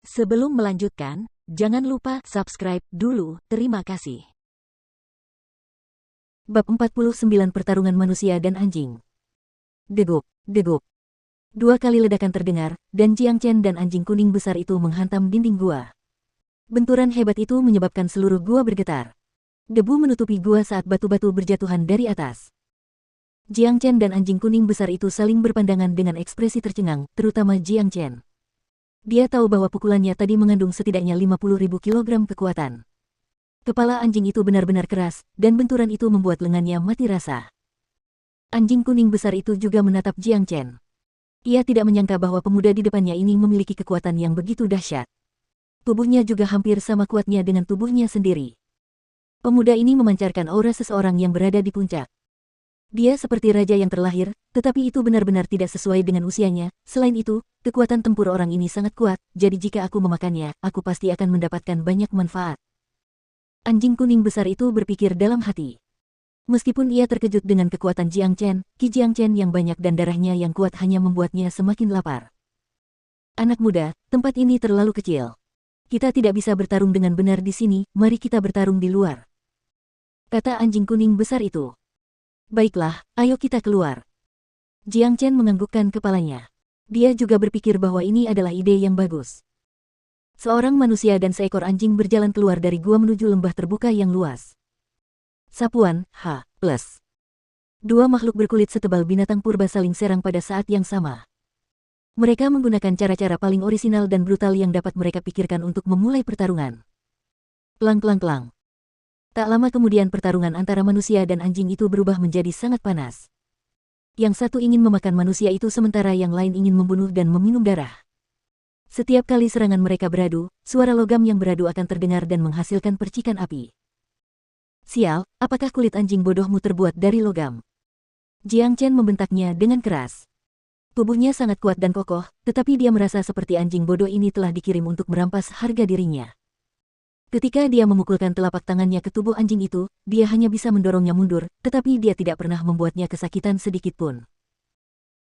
Sebelum melanjutkan, jangan lupa subscribe dulu, terima kasih. Bab 49 Pertarungan Manusia dan Anjing. Degup, degup. Dua kali ledakan terdengar, dan Jiang Chen dan anjing kuning besar itu menghantam dinding gua. Benturan hebat itu menyebabkan seluruh gua bergetar. Debu menutupi gua saat batu-batu berjatuhan dari atas. Jiang Chen dan anjing kuning besar itu saling berpandangan dengan ekspresi tercengang, terutama Jiang Chen. Dia tahu bahwa pukulannya tadi mengandung setidaknya 50.000 kilogram kekuatan. Kepala anjing itu benar-benar keras, dan benturan itu membuat lengannya mati rasa. Anjing kuning besar itu juga menatap Jiang Chen. Ia tidak menyangka bahwa pemuda di depannya ini memiliki kekuatan yang begitu dahsyat. Tubuhnya juga hampir sama kuatnya dengan tubuhnya sendiri. Pemuda ini memancarkan aura seseorang yang berada di puncak. Dia seperti raja yang terlahir, tetapi itu benar-benar tidak sesuai dengan usianya. Selain itu, kekuatan tempur orang ini sangat kuat, jadi jika aku memakannya, aku pasti akan mendapatkan banyak manfaat. Anjing kuning besar itu berpikir dalam hati. Meskipun ia terkejut dengan kekuatan Jiang Chen, Ki Jiang Chen yang banyak dan darahnya yang kuat hanya membuatnya semakin lapar. Anak muda, tempat ini terlalu kecil. Kita tidak bisa bertarung dengan benar di sini, mari kita bertarung di luar. Kata anjing kuning besar itu. Baiklah, ayo kita keluar. Jiang Chen menganggukkan kepalanya. Dia juga berpikir bahwa ini adalah ide yang bagus. Seorang manusia dan seekor anjing berjalan keluar dari gua menuju lembah terbuka yang luas. Sapuan, H+. Dua makhluk berkulit setebal binatang purba saling serang pada saat yang sama. Mereka menggunakan cara-cara paling orisinal dan brutal yang dapat mereka pikirkan untuk memulai pertarungan. Klang-klang-klang. Tak lama kemudian pertarungan antara manusia dan anjing itu berubah menjadi sangat panas. Yang satu ingin memakan manusia itu sementara yang lain ingin membunuh dan meminum darah. Setiap kali serangan mereka beradu, suara logam yang beradu akan terdengar dan menghasilkan percikan api. Sial, apakah kulit anjing bodohmu terbuat dari logam? Jiang Chen membentaknya dengan keras. Tubuhnya sangat kuat dan kokoh, tetapi dia merasa seperti anjing bodoh ini telah dikirim untuk merampas harga dirinya. Ketika dia memukulkan telapak tangannya ke tubuh anjing itu, dia hanya bisa mendorongnya mundur, tetapi dia tidak pernah membuatnya kesakitan sedikitpun.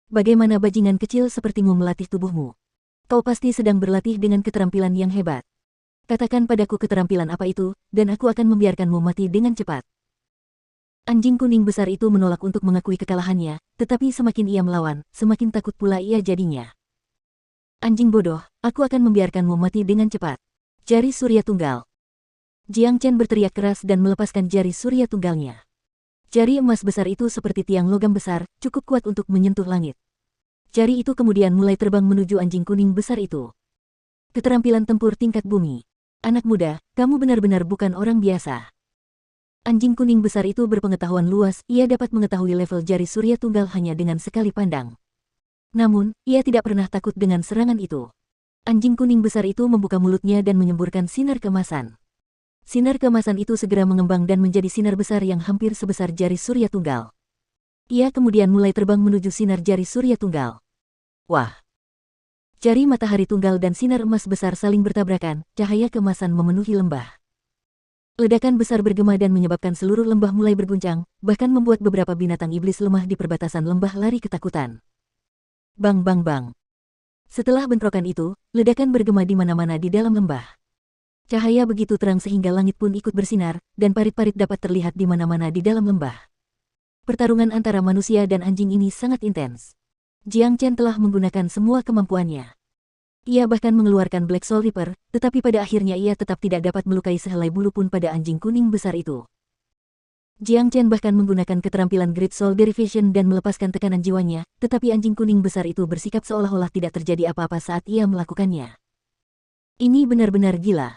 Bagaimana bajingan kecil sepertimu melatih tubuhmu? Kau pasti sedang berlatih dengan keterampilan yang hebat. Katakan padaku keterampilan apa itu, dan aku akan membiarkanmu mati dengan cepat. Anjing kuning besar itu menolak untuk mengakui kekalahannya, tetapi semakin ia melawan, semakin takut pula ia jadinya. Anjing bodoh, aku akan membiarkanmu mati dengan cepat. Jari surya tunggal. Jiang Chen berteriak keras dan melepaskan jari surya tunggalnya. Jari emas besar itu seperti tiang logam besar, cukup kuat untuk menyentuh langit. Jari itu kemudian mulai terbang menuju anjing kuning besar itu. Keterampilan tempur tingkat bumi. Anak muda, kamu benar-benar bukan orang biasa. Anjing kuning besar itu berpengetahuan luas, ia dapat mengetahui level jari surya tunggal hanya dengan sekali pandang. Namun, ia tidak pernah takut dengan serangan itu. Anjing kuning besar itu membuka mulutnya dan menyemburkan sinar keemasan. Sinar keemasan itu segera mengembang dan menjadi sinar besar yang hampir sebesar jari surya tunggal. Ia kemudian mulai terbang menuju sinar jari surya tunggal. Wah! Jari matahari tunggal dan sinar emas besar saling bertabrakan, cahaya keemasan memenuhi lembah. Ledakan besar bergema dan menyebabkan seluruh lembah mulai berguncang, bahkan membuat beberapa binatang iblis lemah di perbatasan lembah lari ketakutan. Bang bang bang. Setelah bentrokan itu, ledakan bergema di mana-mana di dalam lembah. Cahaya begitu terang sehingga langit pun ikut bersinar, dan parit-parit dapat terlihat di mana-mana di dalam lembah. Pertarungan antara manusia dan anjing ini sangat intens. Jiang Chen telah menggunakan semua kemampuannya. Ia bahkan mengeluarkan Black Soul Reaper, tetapi pada akhirnya ia tetap tidak dapat melukai sehelai bulu pun pada anjing kuning besar itu. Jiang Chen bahkan menggunakan keterampilan Great Soul Derivation dan melepaskan tekanan jiwanya, tetapi anjing kuning besar itu bersikap seolah-olah tidak terjadi apa-apa saat ia melakukannya. Ini benar-benar gila.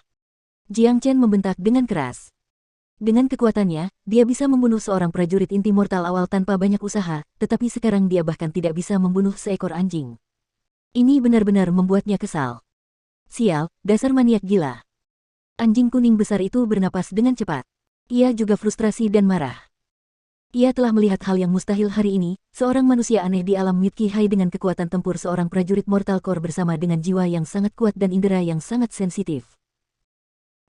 Jiang Chen membentak dengan keras. Dengan kekuatannya, dia bisa membunuh seorang prajurit inti mortal awal tanpa banyak usaha, tetapi sekarang dia bahkan tidak bisa membunuh seekor anjing. Ini benar-benar membuatnya kesal. Sial, dasar maniak gila. Anjing kuning besar itu bernapas dengan cepat. Ia juga frustrasi dan marah. Ia telah melihat hal yang mustahil hari ini, seorang manusia aneh di alam Midki Hai dengan kekuatan tempur seorang prajurit Mortal Core bersama dengan jiwa yang sangat kuat dan indera yang sangat sensitif.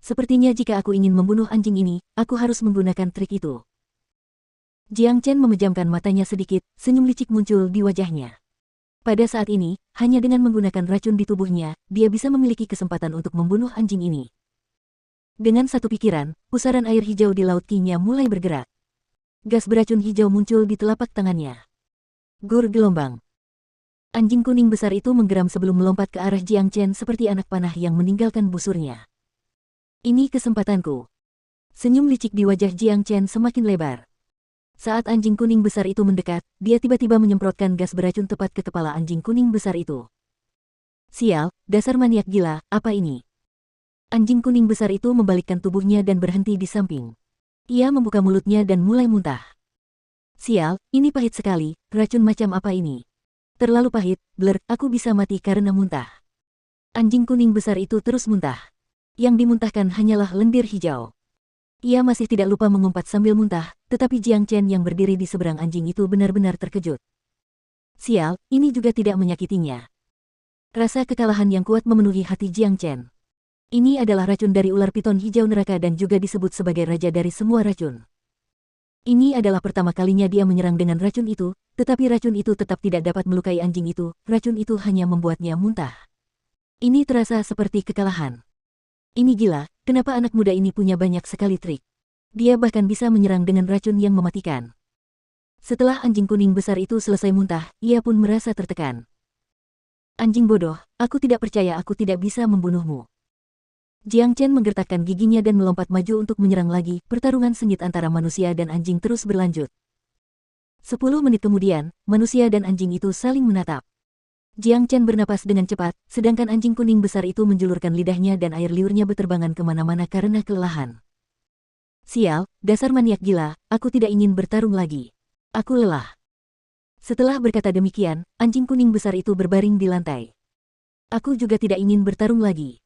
Sepertinya jika aku ingin membunuh anjing ini, aku harus menggunakan trik itu. Jiang Chen memejamkan matanya sedikit, senyum licik muncul di wajahnya. Pada saat ini, hanya dengan menggunakan racun di tubuhnya, dia bisa memiliki kesempatan untuk membunuh anjing ini. Dengan satu pikiran, pusaran air hijau di laut Qingnya mulai bergerak. Gas beracun hijau muncul di telapak tangannya. Gur gelombang. Anjing kuning besar itu menggeram sebelum melompat ke arah Jiang Chen seperti anak panah yang meninggalkan busurnya. Ini kesempatanku. Senyum licik di wajah Jiang Chen semakin lebar. Saat anjing kuning besar itu mendekat, dia tiba-tiba menyemprotkan gas beracun tepat ke kepala anjing kuning besar itu. Sial, dasar maniak gila, apa ini? Anjing kuning besar itu membalikkan tubuhnya dan berhenti di samping. Ia membuka mulutnya dan mulai muntah. Sial, ini pahit sekali, racun macam apa ini? Terlalu pahit, Blur, aku bisa mati karena muntah. Anjing kuning besar itu terus muntah. Yang dimuntahkan hanyalah lendir hijau. Ia masih tidak lupa mengumpat sambil muntah, tetapi Jiang Chen yang berdiri di seberang anjing itu benar-benar terkejut. Sial, ini juga tidak menyakitinya. Rasa kekalahan yang kuat memenuhi hati Jiang Chen. Ini adalah racun dari ular piton hijau neraka dan juga disebut sebagai raja dari semua racun. Ini adalah pertama kalinya dia menyerang dengan racun itu, tetapi racun itu tetap tidak dapat melukai anjing itu, racun itu hanya membuatnya muntah. Ini terasa seperti kekalahan. Ini gila, kenapa anak muda ini punya banyak sekali trik. Dia bahkan bisa menyerang dengan racun yang mematikan. Setelah anjing kuning besar itu selesai muntah, ia pun merasa tertekan. Anjing bodoh, aku tidak percaya aku tidak bisa membunuhmu. Jiang Chen menggertakkan giginya dan melompat maju untuk menyerang lagi. Pertarungan sengit antara manusia dan anjing terus berlanjut. 10 menit kemudian, manusia dan anjing itu saling menatap. Jiang Chen bernapas dengan cepat, sedangkan anjing kuning besar itu menjulurkan lidahnya dan air liurnya berterbangan kemana-mana karena kelelahan. Sial, dasar maniak gila, aku tidak ingin bertarung lagi. Aku lelah. Setelah berkata demikian, anjing kuning besar itu berbaring di lantai. Aku juga tidak ingin bertarung lagi.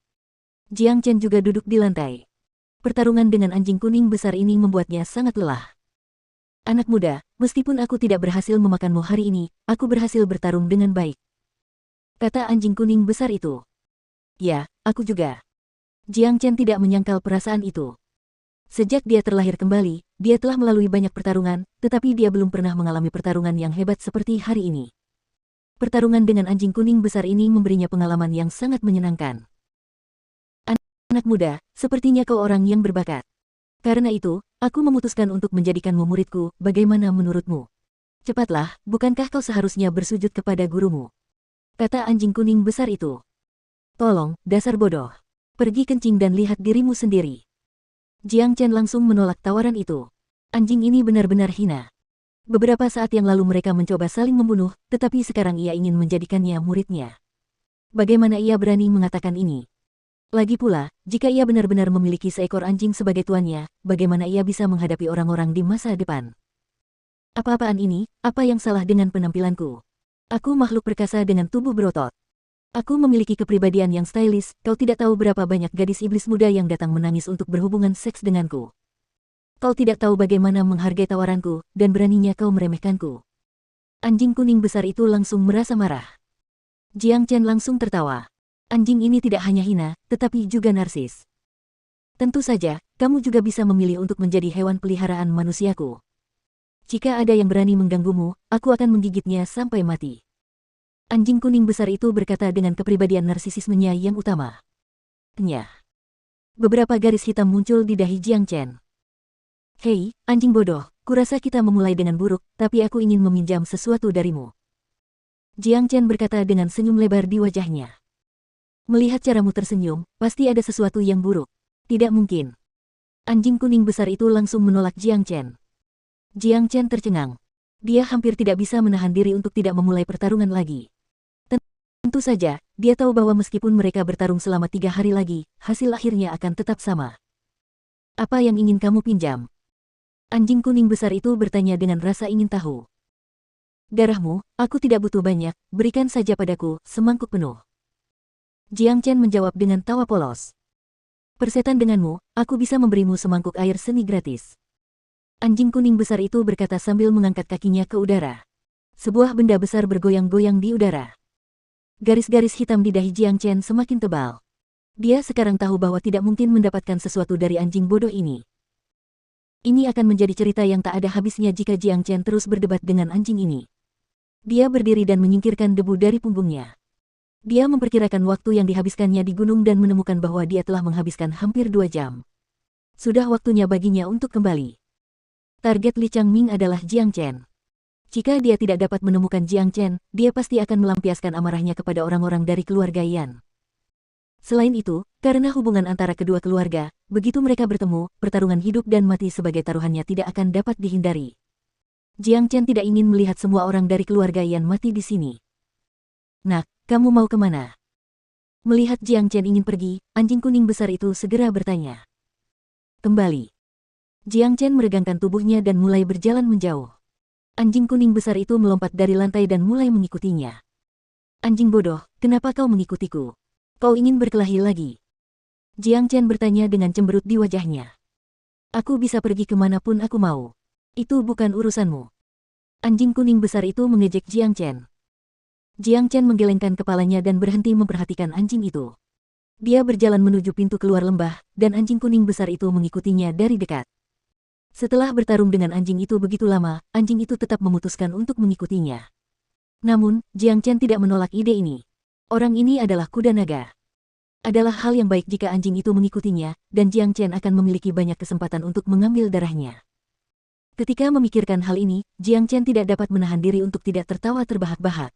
Jiang Chen juga duduk di lantai. Pertarungan dengan anjing kuning besar ini membuatnya sangat lelah. Anak muda, meskipun aku tidak berhasil memakanmu hari ini, aku berhasil bertarung dengan baik. Kata anjing kuning besar itu. Ya, aku juga. Jiang Chen tidak menyangkal perasaan itu. Sejak dia terlahir kembali, dia telah melalui banyak pertarungan, tetapi dia belum pernah mengalami pertarungan yang hebat seperti hari ini. Pertarungan dengan anjing kuning besar ini memberinya pengalaman yang sangat menyenangkan. Anak muda, sepertinya kau orang yang berbakat. Karena itu, aku memutuskan untuk menjadikanmu muridku, bagaimana menurutmu? Cepatlah, bukankah kau seharusnya bersujud kepada gurumu? Kata anjing kuning besar itu. Tolong, dasar bodoh. Pergi kencing dan lihat dirimu sendiri. Jiang Chen langsung menolak tawaran itu. Anjing ini benar-benar hina. Beberapa saat yang lalu mereka mencoba saling membunuh, tetapi sekarang ia ingin menjadikannya muridnya. Bagaimana ia berani mengatakan ini? Lagi pula, jika ia benar-benar memiliki seekor anjing sebagai tuannya, bagaimana ia bisa menghadapi orang-orang di masa depan? Apa-apaan ini? Apa yang salah dengan penampilanku? Aku makhluk perkasa dengan tubuh berotot. Aku memiliki kepribadian yang stylish, kau tidak tahu berapa banyak gadis iblis muda yang datang menangis untuk berhubungan seks denganku. Kau tidak tahu bagaimana menghargai tawaranku, dan beraninya kau meremehkanku. Anjing kuning besar itu langsung merasa marah. Jiang Chen langsung tertawa. Anjing ini tidak hanya hina, tetapi juga narsis. Tentu saja, kamu juga bisa memilih untuk menjadi hewan peliharaan manusiaku. Jika ada yang berani mengganggumu, aku akan menggigitnya sampai mati. Anjing kuning besar itu berkata dengan kepribadian narsisismenya yang utama. Nyah. Beberapa garis hitam muncul di dahi Jiang Chen. Hei, anjing bodoh, kurasa kita memulai dengan buruk, tapi aku ingin meminjam sesuatu darimu. Jiang Chen berkata dengan senyum lebar di wajahnya. Melihat caramu tersenyum, pasti ada sesuatu yang buruk. Tidak mungkin. Anjing kuning besar itu langsung menolak Jiang Chen. Jiang Chen tercengang. Dia hampir tidak bisa menahan diri untuk tidak memulai pertarungan lagi. Tentu saja, dia tahu bahwa meskipun mereka bertarung selama 3 hari lagi, hasil akhirnya akan tetap sama. Apa yang ingin kamu pinjam? Anjing kuning besar itu bertanya dengan rasa ingin tahu. Darahmu, aku tidak butuh banyak, berikan saja padaku, semangkuk penuh. Jiang Chen menjawab dengan tawa polos. Persetan denganmu, aku bisa memberimu semangkuk air seni gratis. Anjing kuning besar itu berkata sambil mengangkat kakinya ke udara. Sebuah benda besar bergoyang-goyang di udara. Garis-garis hitam di dahi Jiang Chen semakin tebal. Dia sekarang tahu bahwa tidak mungkin mendapatkan sesuatu dari anjing bodoh ini. Ini akan menjadi cerita yang tak ada habisnya jika Jiang Chen terus berdebat dengan anjing ini. Dia berdiri dan menyingkirkan debu dari punggungnya. Dia memperkirakan waktu yang dihabiskannya di gunung dan menemukan bahwa dia telah menghabiskan hampir 2 jam. Sudah waktunya baginya untuk kembali. Target Li Changming adalah Jiang Chen. Jika dia tidak dapat menemukan Jiang Chen, dia pasti akan melampiaskan amarahnya kepada orang-orang dari keluarga Yan. Selain itu, karena hubungan antara kedua keluarga, begitu mereka bertemu, pertarungan hidup dan mati sebagai taruhannya tidak akan dapat dihindari. Jiang Chen tidak ingin melihat semua orang dari keluarga Yan mati di sini. Nak, kamu mau kemana? Melihat Jiang Chen ingin pergi, anjing kuning besar itu segera bertanya. Kembali. Jiang Chen meregangkan tubuhnya dan mulai berjalan menjauh. Anjing kuning besar itu melompat dari lantai dan mulai mengikutinya. Anjing bodoh, kenapa kau mengikutiku? Kau ingin berkelahi lagi? Jiang Chen bertanya dengan cemberut di wajahnya. Aku bisa pergi kemanapun aku mau. Itu bukan urusanmu. Anjing kuning besar itu mengejek Jiang Chen. Jiang Chen menggelengkan kepalanya dan berhenti memperhatikan anjing itu. Dia berjalan menuju pintu keluar lembah, dan anjing kuning besar itu mengikutinya dari dekat. Setelah bertarung dengan anjing itu begitu lama, anjing itu tetap memutuskan untuk mengikutinya. Namun, Jiang Chen tidak menolak ide ini. Orang ini adalah kuda naga. Adalah hal yang baik jika anjing itu mengikutinya, dan Jiang Chen akan memiliki banyak kesempatan untuk mengambil darahnya. Ketika memikirkan hal ini, Jiang Chen tidak dapat menahan diri untuk tidak tertawa terbahak-bahak.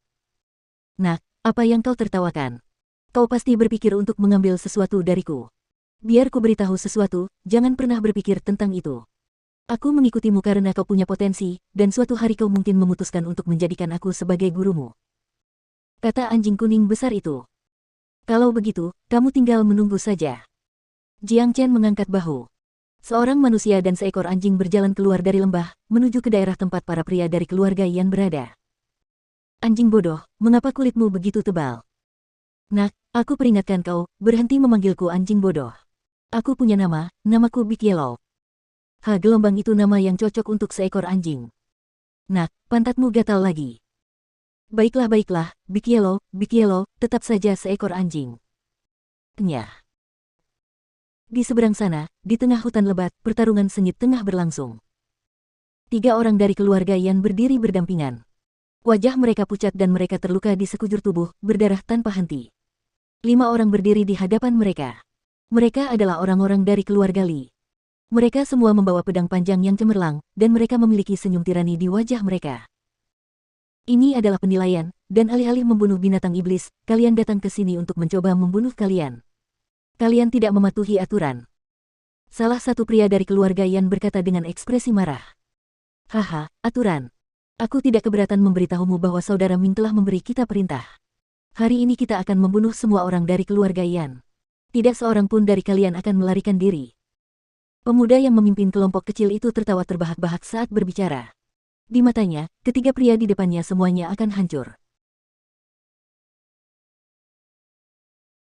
Nak, apa yang kau tertawakan? Kau pasti berpikir untuk mengambil sesuatu dariku. Biar ku beritahu sesuatu, jangan pernah berpikir tentang itu. Aku mengikutimu karena kau punya potensi, dan suatu hari kau mungkin memutuskan untuk menjadikan aku sebagai gurumu. Kata anjing kuning besar itu. Kalau begitu, kamu tinggal menunggu saja. Jiang Chen mengangkat bahu. Seorang manusia dan seekor anjing berjalan keluar dari lembah, menuju ke daerah tempat para pria dari keluarga Yan berada. Anjing bodoh, mengapa kulitmu begitu tebal? Nak, aku peringatkan kau, berhenti memanggilku anjing bodoh. Aku punya nama, namaku Big Yellow. Gelombang itu nama yang cocok untuk seekor anjing. Nak, pantatmu gatal lagi. Baiklah, Big Yellow, tetap saja seekor anjing. Nyah. Di seberang sana, di tengah hutan lebat, pertarungan sengit tengah berlangsung. 3 orang dari keluarga Yan berdiri berdampingan. Wajah mereka pucat dan mereka terluka di sekujur tubuh, berdarah tanpa henti. 5 orang berdiri di hadapan mereka. Mereka adalah orang-orang dari keluarga Li. Mereka semua membawa pedang panjang yang cemerlang, dan mereka memiliki senyum tirani di wajah mereka. Ini adalah penilaian, dan alih-alih membunuh binatang iblis, kalian datang ke sini untuk mencoba membunuh kalian. Kalian tidak mematuhi aturan. Salah satu pria dari keluarga Yan berkata dengan ekspresi marah. Haha, aturan. Aku tidak keberatan memberitahumu bahwa saudara Ming telah memberi kita perintah. Hari ini kita akan membunuh semua orang dari keluarga Yan. Tidak seorang pun dari kalian akan melarikan diri. Pemuda yang memimpin kelompok kecil itu tertawa terbahak-bahak saat berbicara. Di matanya, ketiga pria di depannya semuanya akan hancur.